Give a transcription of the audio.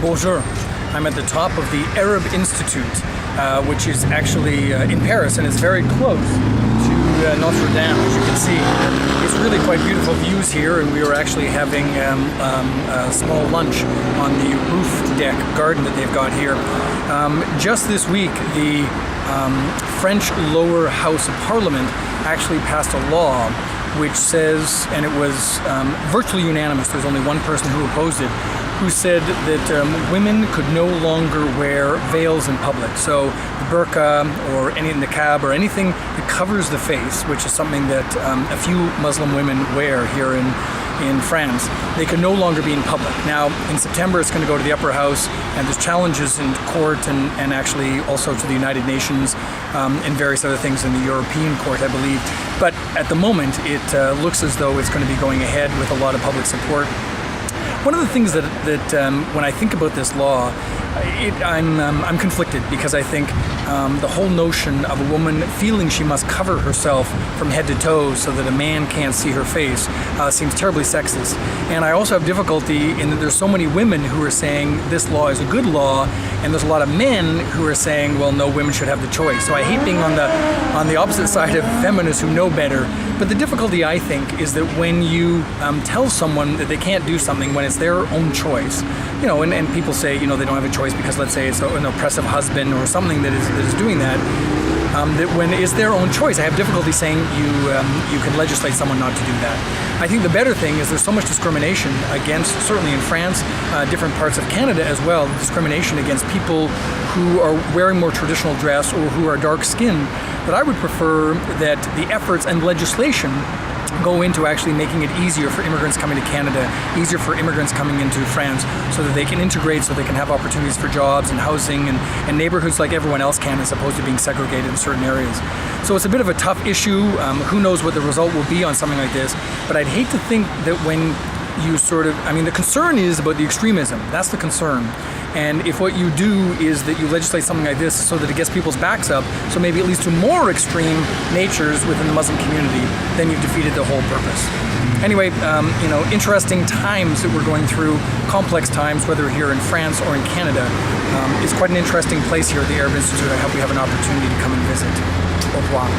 Bonjour. I'm at the top of the Arab Institute, which is actually in Paris, and it's very close to Notre Dame, as you can see. It's really quite beautiful views here, and we were actually having a small lunch on the roof deck garden that they've got here. Just this week, the French lower house of parliament actually passed a law which says, and it was virtually unanimous, there's only one person who opposed it, who said that women could no longer wear veils in public. So the burqa or any niqab or anything that covers the face, which is something that a few Muslim women wear here in France, they could no longer be in public. Now, in September, it's going to go to the upper house, and there's challenges in court and actually also to the United Nations and various other things in the European court, I believe. But at the moment, it looks as though it's going to be going ahead with a lot of public support. One of the things that when I think about this law, I'm conflicted, because I think the whole notion of a woman feeling she must cover herself from head to toe so that a man can't see her face seems terribly sexist. And I also have difficulty in that there's so many women who are saying this law is a good law, and there's a lot of men who are saying, well, no, women should have the choice. So I hate being on the opposite side of feminists who know better. But the difficulty, I think, is that when you tell someone that they can't do something when it's their own choice, and people say, they don't have a choice because, let's say, it's an oppressive husband or something that is doing that, that when it's their own choice, I have difficulty saying you can legislate someone not to do that. I think the better thing is there's so much discrimination against, certainly in France, different parts of Canada as well, discrimination against people who are wearing more traditional dress or who are dark-skinned, that I would prefer that the efforts and legislation go into actually making it easier for immigrants coming to Canada, easier for immigrants coming into France, so that they can integrate, so they can have opportunities for jobs and housing and neighborhoods like everyone else can, as opposed to being segregated in certain areas. So it's a bit of a tough issue. Who knows what the result will be on something like this, but I'd hate to think that when you the concern is about the extremism. That's the concern. And if what you do is that you legislate something like this so that it gets people's backs up, so maybe it leads to more extreme natures within the Muslim community, then you've defeated the whole purpose. Anyway, interesting times that we're going through, complex times, whether here in France or in Canada. It's quite an interesting place here at the Arab Institute. I hope we have an opportunity to come and visit. Au revoir.